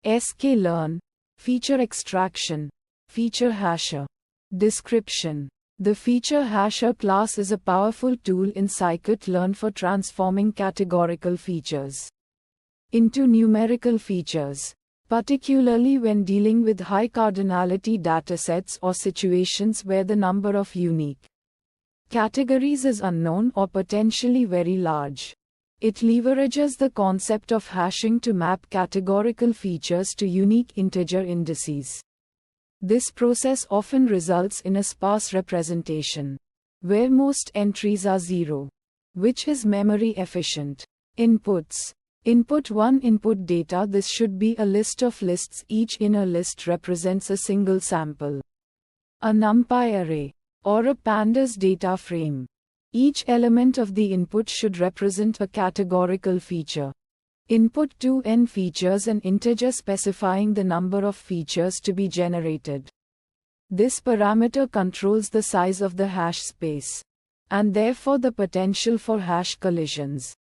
sklearn, feature extraction, feature hasher. Description. The feature hasher class is a powerful tool in scikit-learn for transforming categorical features into numerical features, particularly when dealing with high cardinality datasets or situations where the number of unique categories is unknown or potentially very large. It leverages the concept of hashing to map categorical features to unique integer indices. This process often results in a sparse representation, where most entries are 0, which is memory efficient. Inputs. Input 1 input data. This should be a list of lists. Each inner list represents a single sample, a NumPy array, or a pandas data frame. Each element of the input should represent a categorical feature. Input 2 n features, an integer specifying the number of features to be generated. This parameter controls the size of the hash space, and therefore the potential for hash collisions.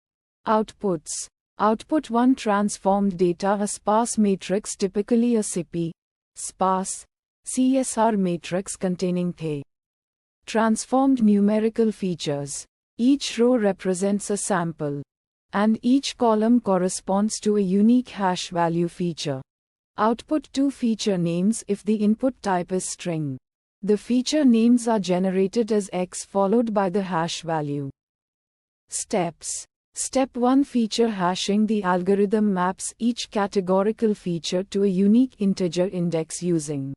Outputs. Output 1 transformed data, a sparse matrix, typically a SCP, sparse, CSR matrix containing transformed numerical features. Each row represents a sample, and each column corresponds to a unique hash value feature. Output 2 feature names. If the input type is string, the feature names are generated as X followed by the hash value. Steps. Step 1 feature hashing. The algorithm maps each categorical feature to a unique integer index using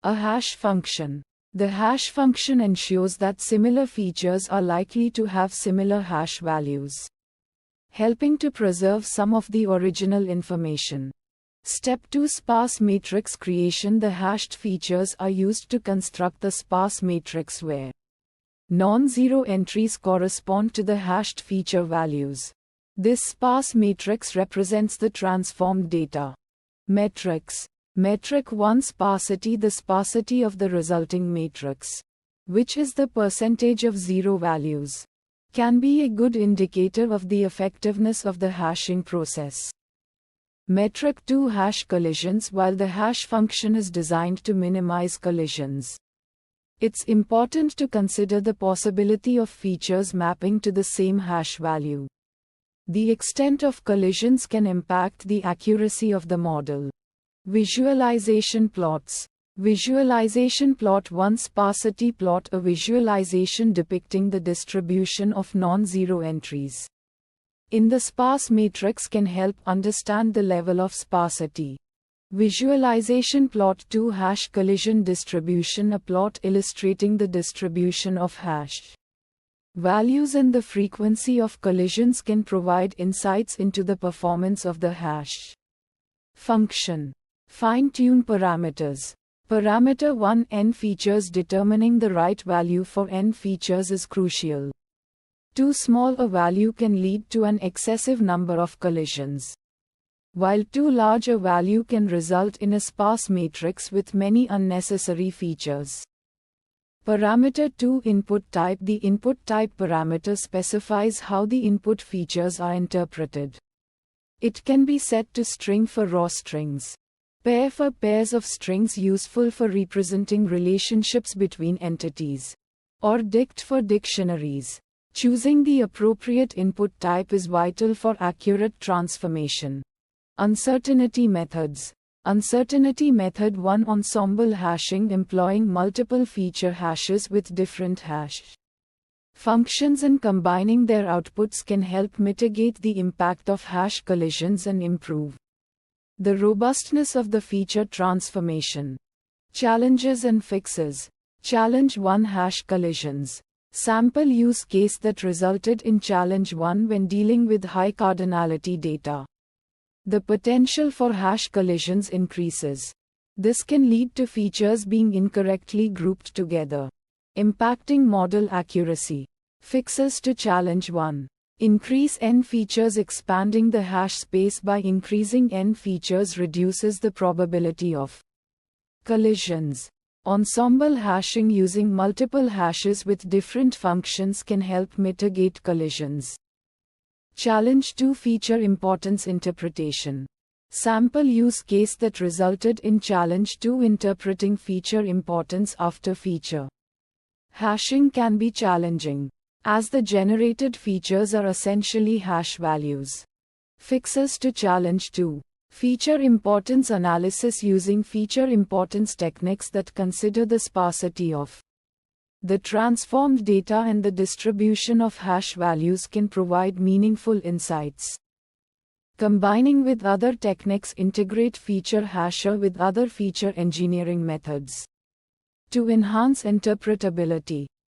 a hash function. The hash function ensures that similar features are likely to have similar hash values, helping to preserve some of the original information. Step 2 sparse matrix creation. The hashed features are used to construct the sparse matrix where non-zero entries correspond to the hashed feature values. This sparse matrix represents the transformed data. Metrics. Metric 1 sparsity. The sparsity of the resulting matrix, which is the percentage of zero values, can be a good indicator of the effectiveness of the hashing process. Metric 2 hash collisions. While the hash function is designed to minimize collisions, it's important to consider the possibility of features mapping to the same hash value. The extent of collisions can impact the accuracy of the model. Visualization plots. Visualization plot 1 sparsity plot. A visualization depicting the distribution of non-zero entries in the sparse matrix can help understand the level of sparsity. Visualization plot 2 hash collision distribution. A plot illustrating the distribution of hash values and the frequency of collisions can provide insights into the performance of the hash function. Fine-tune parameters. Parameter 1 n features. Determining the right value for n features is crucial. Too small a value can lead to an excessive number of collisions, while too large a value can result in a sparse matrix with many unnecessary features. Parameter 2 input type. The input type parameter specifies how the input features are interpreted. It can be set to string for raw strings, pair for pairs of strings useful for representing relationships between entities, or dict for dictionaries. Choosing the appropriate input type is vital for accurate transformation. Uncertainty methods. Uncertainty method 1 ensemble hashing, employing multiple feature hashes with different hash functions and combining their outputs can help mitigate the impact of hash collisions and improve the robustness of the feature transformation. Challenges and fixes. Challenge 1 hash collisions. Sample use case that resulted in challenge 1 when dealing with high cardinality data. The potential for hash collisions increases. This can lead to features being incorrectly grouped together, impacting model accuracy. Fixes to challenge 1. Increase n features. Expanding the hash space by increasing n features reduces the probability of collisions. Ensemble hashing. Using multiple hashes with different functions can help mitigate collisions. Challenge 2 feature importance interpretation. Sample use case that resulted in challenge 2 interpreting feature importance after feature. Hashing can be challenging, as the generated features are essentially hash values. Fixes to challenge 2. Feature importance analysis using feature importance techniques that consider the sparsity of the transformed data and the distribution of hash values can provide meaningful insights. Combining with other techniques, integrate FeatureHasher with other feature engineering methods to enhance interpretability.